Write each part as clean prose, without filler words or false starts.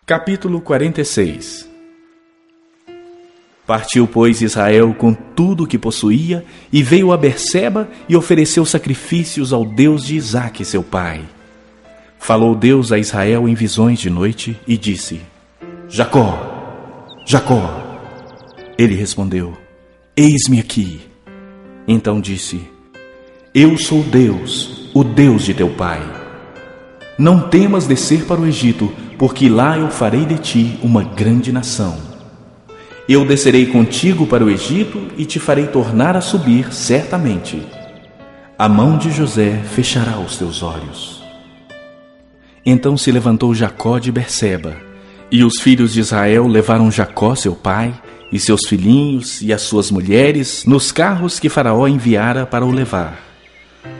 Capítulo 46. Partiu, pois, Israel com tudo o que possuía, e veio a Berseba e ofereceu sacrifícios ao Deus de Isaque, seu pai. Falou Deus a Israel em visões de noite e disse: Jacó, Jacó. Ele respondeu: Eis-me aqui. Então disse: Eu sou Deus, o Deus de teu pai. Não temas descer para o Egito, porque lá eu farei de ti uma grande nação. Eu descerei contigo para o Egito e te farei tornar a subir certamente. A mão de José fechará os teus olhos. Então se levantou Jacó de Berseba, e os filhos de Israel levaram Jacó, seu pai, e seus filhinhos e as suas mulheres nos carros que Faraó enviara para o levar.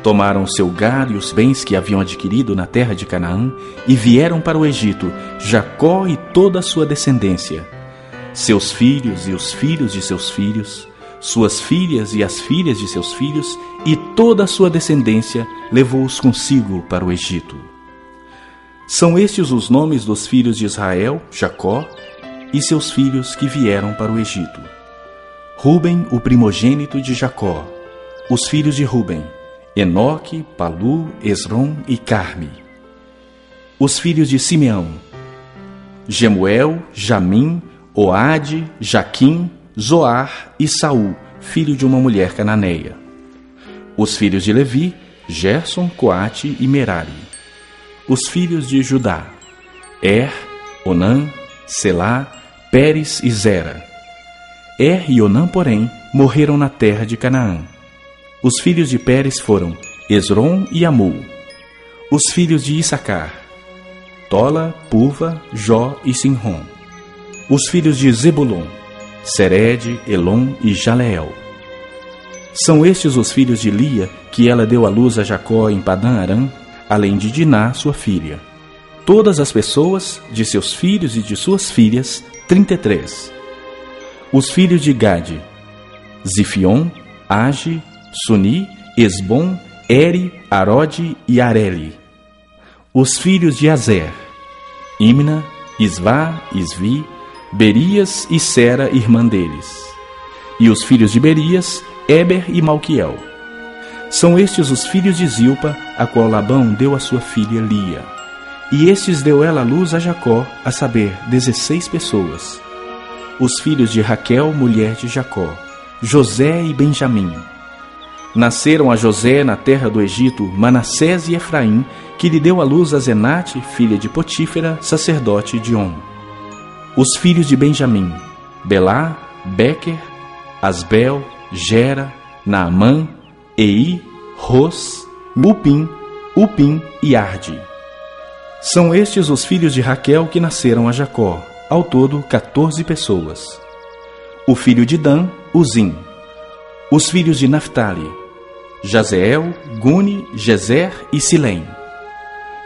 Tomaram seu gado e os bens que haviam adquirido na terra de Canaã e vieram para o Egito, Jacó e toda a sua descendência, seus filhos e os filhos de seus filhos, suas filhas e as filhas de seus filhos, e toda a sua descendência levou-os consigo para o Egito. São estes os nomes dos filhos de Israel, Jacó, e seus filhos que vieram para o Egito. Ruben, o primogênito de Jacó. Os filhos de Ruben: Enoque, Palu, Esrom e Carme. Os filhos de Simeão: Jemuel, Jamim, Oade, Jaquim, Zoar e Saul, filho de uma mulher cananeia. Os filhos de Levi: Gerson, Coate e Merari. Os filhos de Judá: Onã, Selá, Pérez e Zera. E Onã, porém, morreram na terra de Canaã. Os filhos de Pérez foram Esrom e Amul. Os filhos de Issacar: Tola, Puva, Jó e Sinrom. Os filhos de Zebulon: Sered, Elon e Jaleel. São estes os filhos de Lia, que ela deu à luz a Jacó em Padã-Arã, além de Diná, sua filha. Todas as pessoas, de seus filhos e de suas filhas, 33. Os filhos de Gade: Zifion, Age, Suni, Esbom, Eri, Arode e Areli. Os filhos de Azer: Imna, Isvá, Isvi, Berias e Sera, irmã deles. E os filhos de Berias: Eber e Malquiel. São estes os filhos de Zilpa, a qual Labão deu a sua filha Lia. E estes deu ela à luz a Jacó, a saber, 16 pessoas. Os filhos de Raquel, mulher de Jacó: José e Benjamim. Nasceram a José na terra do Egito Manassés e Efraim, que lhe deu à luz a Zenate, filha de Potífera, sacerdote de On. Os filhos de Benjamim: Belá, Bequer, Asbel, Gera, Naamã, Ei, Ros, Upim e Arde. São estes os filhos de Raquel que nasceram a Jacó, ao todo 14 pessoas. O filho de Dan: Uzim. Os filhos de Naphtali: Jazeel, Guni, Jezer e Silém.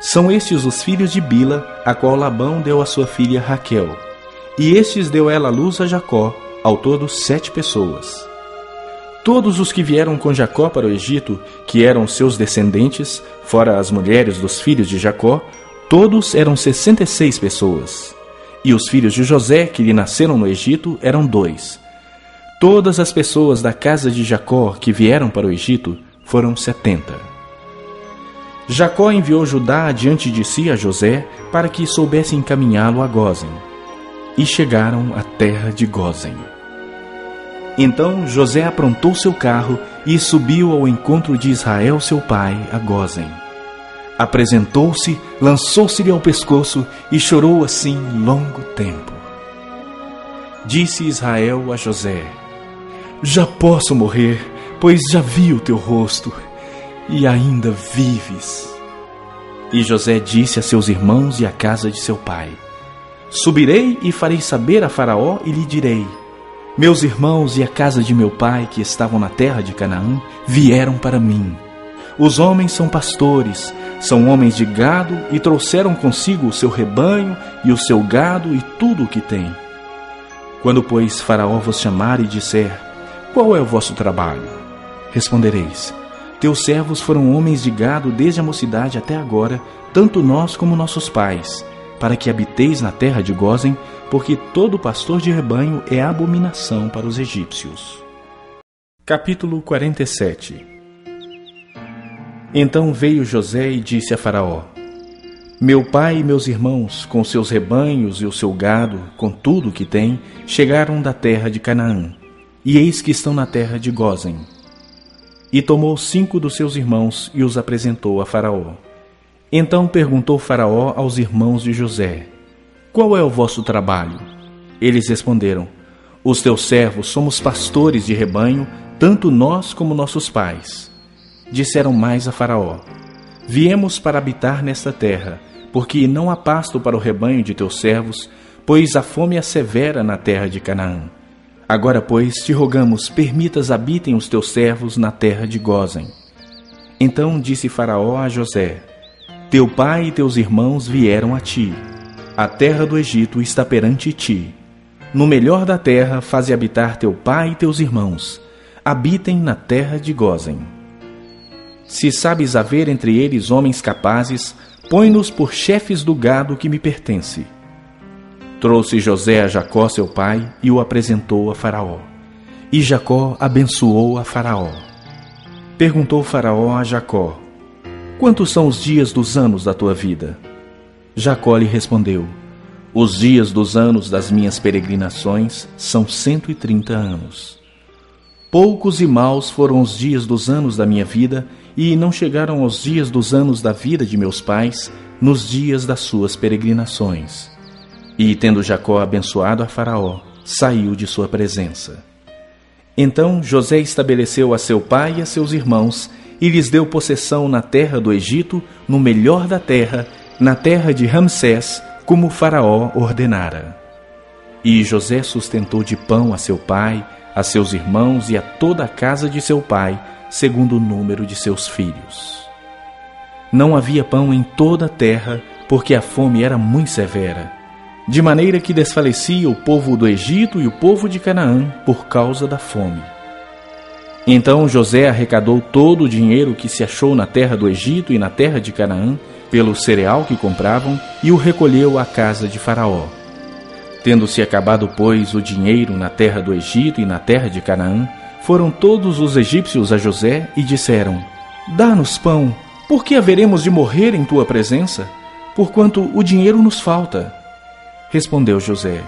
São estes os filhos de Bila, a qual Labão deu a sua filha Raquel. E estes deu ela à luz a Jacó, ao todo 7 pessoas. Todos os que vieram com Jacó para o Egito, que eram seus descendentes, fora as mulheres dos filhos de Jacó, todos eram 66 pessoas. E os filhos de José, que lhe nasceram no Egito, eram 2. Todas as pessoas da casa de Jacó que vieram para o Egito foram 70. Jacó enviou Judá adiante de si a José, para que soubesse encaminhá-lo a Gósen. E chegaram à terra de Gósen. Então José aprontou seu carro e subiu ao encontro de Israel seu pai a Gósen. Apresentou-se, lançou-se-lhe ao pescoço e chorou assim longo tempo. Disse Israel a José: Já posso morrer, pois já vi o teu rosto, e ainda vives. E José disse a seus irmãos e à casa de seu pai: Subirei e farei saber a Faraó e lhe direi: Meus irmãos e a casa de meu pai, que estavam na terra de Canaã, vieram para mim. Os homens são pastores, são homens de gado, e trouxeram consigo o seu rebanho e o seu gado e tudo o que tem. Quando, pois, Faraó vos chamar e disser: Qual é o vosso trabalho? Respondereis: Teus servos foram homens de gado desde a mocidade até agora, tanto nós como nossos pais. para que habiteis na terra de Gósen, porque todo pastor de rebanho é abominação para os egípcios. Capítulo 47. Então veio José e disse a Faraó: Meu pai e meus irmãos, com seus rebanhos e o seu gado, com tudo o que têm, chegaram da terra de Canaã, e eis que estão na terra de Gósen. E tomou 5 dos seus irmãos e os apresentou a Faraó. Então perguntou Faraó aos irmãos de José: Qual é o vosso trabalho? Eles responderam: Os teus servos somos pastores de rebanho, tanto nós como nossos pais. Disseram mais a Faraó: Viemos para habitar nesta terra, porque não há pasto para o rebanho de teus servos, pois a fome é severa na terra de Canaã. Agora, pois, te rogamos, permitas habitem os teus servos na terra de Gósen. Então disse Faraó a José: Teu pai e teus irmãos vieram a ti. A terra do Egito está perante ti. No melhor da terra faze habitar teu pai e teus irmãos. Habitem na terra de Gósen. Se sabes haver entre eles homens capazes, põe-nos por chefes do gado que me pertence. Trouxe José a Jacó seu pai e o apresentou a Faraó. E Jacó abençoou a Faraó. Perguntou Faraó a Jacó: Quantos são os dias dos anos da tua vida? Jacó lhe respondeu: Os dias dos anos das minhas peregrinações são 130 anos. Poucos e maus foram os dias dos anos da minha vida, e não chegaram aos dias dos anos da vida de meus pais, nos dias das suas peregrinações. E, tendo Jacó abençoado a Faraó, saiu de sua presença. Então José estabeleceu a seu pai e a seus irmãos, e lhes deu possessão na terra do Egito, no melhor da terra, na terra de Ramsés, como Faraó ordenara. E José sustentou de pão a seu pai, a seus irmãos e a toda a casa de seu pai, segundo o número de seus filhos. Não havia pão em toda a terra, porque a fome era muito severa, de maneira que desfalecia o povo do Egito e o povo de Canaã por causa da fome. Então José arrecadou todo o dinheiro que se achou na terra do Egito e na terra de Canaã, pelo cereal que compravam, e o recolheu à casa de Faraó. Tendo-se acabado, pois, o dinheiro na terra do Egito e na terra de Canaã, foram todos os egípcios a José e disseram: Dá-nos pão, porque haveremos de morrer em tua presença, porquanto o dinheiro nos falta. Respondeu José: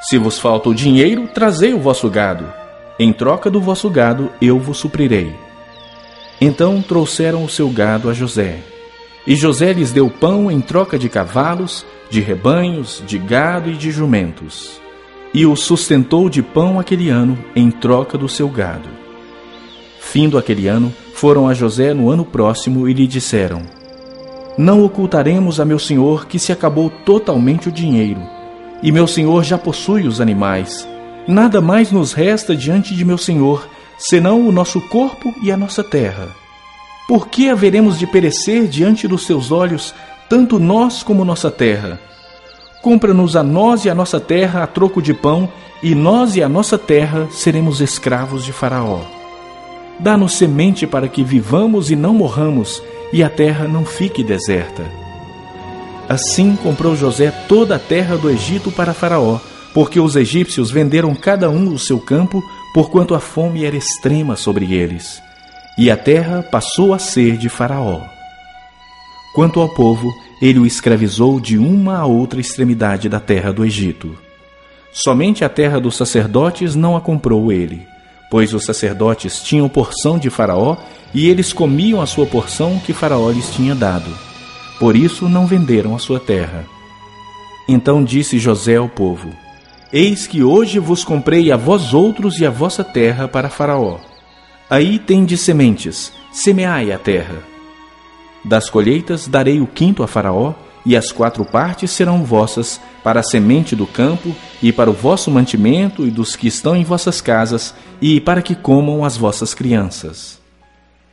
Se vos falta o dinheiro, trazei o vosso gado. Em troca do vosso gado eu vos suprirei. Então trouxeram o seu gado a José. E José lhes deu pão em troca de cavalos, de rebanhos, de gado e de jumentos. E o sustentou de pão aquele ano, em troca do seu gado. Findo aquele ano, foram a José no ano próximo e lhe disseram: Não ocultaremos a meu senhor que se acabou totalmente o dinheiro, e meu senhor já possui os animais. Nada mais nos resta diante de meu senhor, senão o nosso corpo e a nossa terra. Por que haveremos de perecer diante dos seus olhos, tanto nós como nossa terra? Compra-nos a nós e a nossa terra a troco de pão, e nós e a nossa terra seremos escravos de Faraó. Dá-nos semente para que vivamos e não morramos, e a terra não fique deserta. Assim comprou José toda a terra do Egito para Faraó, porque os egípcios venderam cada um o seu campo, porquanto a fome era extrema sobre eles. E a terra passou a ser de Faraó. Quanto ao povo, ele o escravizou de uma a outra extremidade da terra do Egito. Somente a terra dos sacerdotes não a comprou ele, pois os sacerdotes tinham porção de Faraó, e eles comiam a sua porção que Faraó lhes tinha dado. Por isso não venderam a sua terra. Então disse José ao povo: Eis que hoje vos comprei a vós outros e a vossa terra para Faraó. Aí tendes sementes, semeai a terra. Das colheitas darei o 5º a Faraó, e as 4 partes serão vossas, para a semente do campo, e para o vosso mantimento e dos que estão em vossas casas, e para que comam as vossas crianças.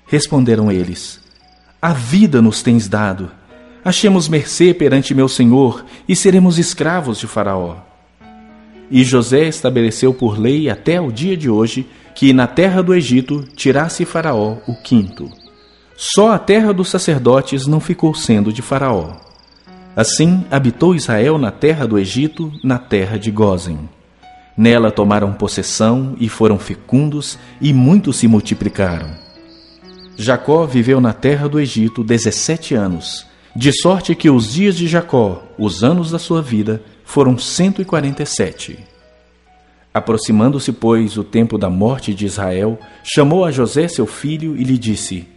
Responderam eles: A vida nos tens dado. Achemos mercê perante meu senhor, e seremos escravos de Faraó. E José estabeleceu por lei até o dia de hoje, que na terra do Egito tirasse Faraó o 5º. Só a terra dos sacerdotes não ficou sendo de Faraó. Assim habitou Israel na terra do Egito, na terra de Gósen. Nela tomaram possessão e foram fecundos, e muitos se multiplicaram. Jacó viveu na terra do Egito 17 anos, de sorte que os dias de Jacó, os anos da sua vida, foram 147. Aproximando-se, pois, o tempo da morte de Israel, chamou a José seu filho e lhe disse: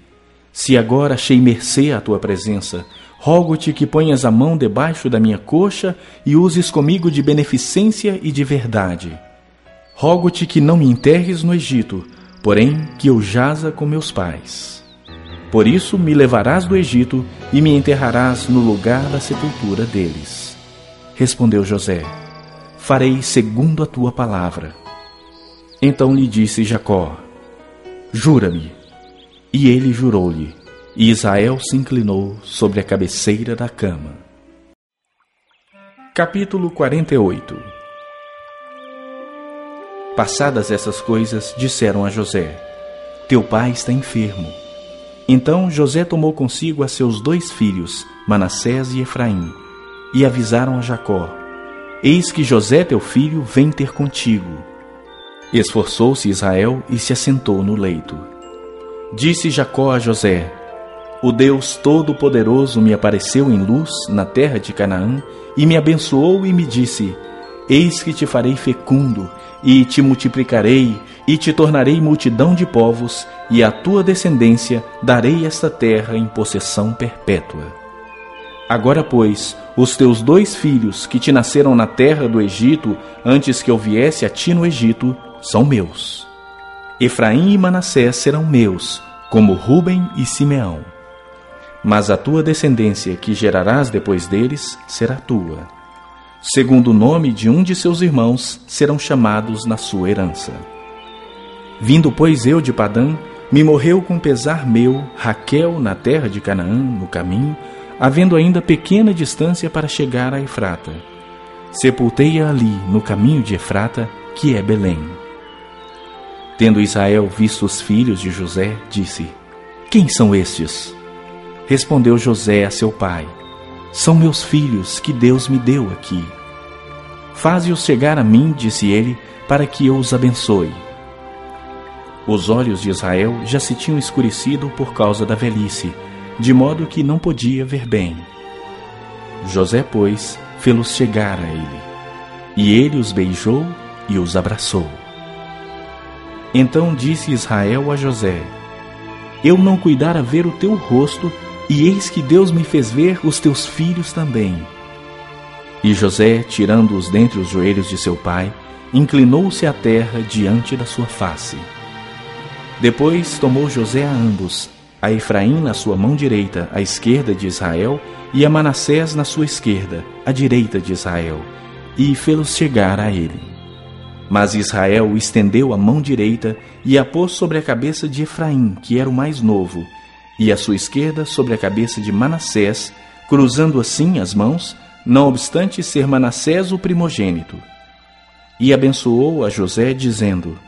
Se agora achei mercê à tua presença, rogo-te que ponhas a mão debaixo da minha coxa e uses comigo de beneficência e de verdade. Rogo-te que não me enterres no Egito, porém que eu jaza com meus pais. Por isso me levarás do Egito e me enterrarás no lugar da sepultura deles. Respondeu José: Farei segundo a tua palavra. Então lhe disse Jacó: Jura-me. E ele jurou-lhe, e Israel se inclinou sobre a cabeceira da cama. Capítulo 48. Passadas essas coisas, disseram a José: Teu pai está enfermo. Então José tomou consigo a seus 2 filhos, Manassés e Efraim, e avisaram a Jacó: Eis que José teu filho vem ter contigo. Esforçou-se Israel e se assentou no leito. Disse Jacó a José: O Deus Todo-Poderoso me apareceu em luz na terra de Canaã e me abençoou e me disse: Eis que te farei fecundo, e te multiplicarei, e te tornarei multidão de povos, e à tua descendência darei esta terra em possessão perpétua. Agora, pois, os teus 2 filhos que te nasceram na terra do Egito, antes que eu viesse a ti no Egito, são meus. Efraim e Manassés serão meus, como Rúben e Simeão. Mas a tua descendência, que gerarás depois deles, será tua. Segundo o nome de um de seus irmãos, serão chamados na sua herança. Vindo, pois, eu de Padã, me morreu com pesar meu Raquel na terra de Canaã, no caminho, havendo ainda pequena distância para chegar a Efrata. Sepultei-a ali, no caminho de Efrata, que é Belém. Tendo Israel visto os filhos de José, disse: Quem são estes? Respondeu José a seu pai: São meus filhos que Deus me deu aqui. Faze-os chegar a mim, disse ele, para que eu os abençoe. Os olhos de Israel já se tinham escurecido por causa da velhice, de modo que não podia ver bem. José, pois, fê-los chegar a ele. E ele os beijou e os abraçou. Então disse Israel a José: Eu não cuidara ver o teu rosto, e eis que Deus me fez ver os teus filhos também. E José, tirando-os dentre os joelhos de seu pai, inclinou-se à terra diante da sua face. Depois tomou José a ambos, a Efraim na sua mão direita, à esquerda de Israel, e a Manassés na sua esquerda, à direita de Israel, e fê-los chegar a ele. Mas Israel estendeu a mão direita e a pôs sobre a cabeça de Efraim, que era o mais novo, e a sua esquerda sobre a cabeça de Manassés, cruzando assim as mãos, não obstante ser Manassés o primogênito. E abençoou a José, dizendo: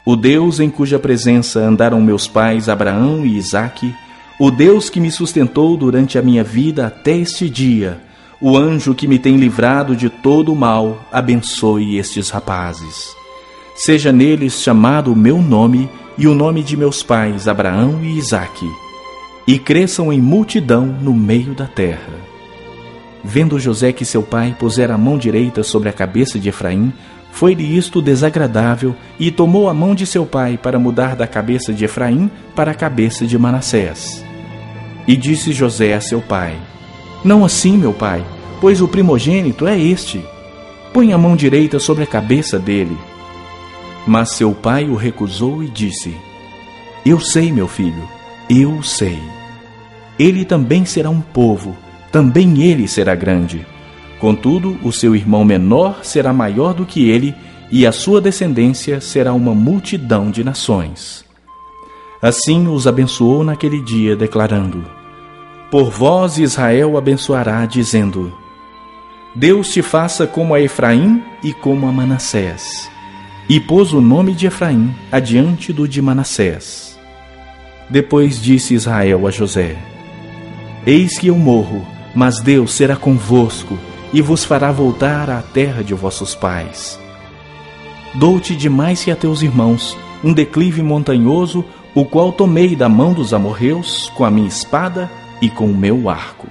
O Deus em cuja presença andaram meus pais Abraão e Isaque, o Deus que me sustentou durante a minha vida até este dia, o anjo que me tem livrado de todo o mal, abençoe estes rapazes. Seja neles chamado o meu nome e o nome de meus pais Abraão e Isaque, e cresçam em multidão no meio da terra. Vendo José que seu pai pusera a mão direita sobre a cabeça de Efraim, foi-lhe isto desagradável, e tomou a mão de seu pai para mudar da cabeça de Efraim para a cabeça de Manassés. E disse José a seu pai: Não assim, meu pai, pois o primogênito é este. Põe a mão direita sobre a cabeça dele. Mas seu pai o recusou e disse: Eu sei, meu filho, eu sei. Ele também será um povo, também ele será grande. Contudo, o seu irmão menor será maior do que ele, e a sua descendência será uma multidão de nações. Assim os abençoou naquele dia, declarando: Por vós Israel abençoará, dizendo: Deus te faça como a Efraim e como a Manassés. E pôs o nome de Efraim adiante do de Manassés. Depois disse Israel a José: Eis que eu morro, Mas Deus será convosco e vos fará voltar à terra de vossos pais. Dou-te demais que a teus irmãos um declive montanhoso, o qual tomei da mão dos amorreus com a minha espada e com o meu arco.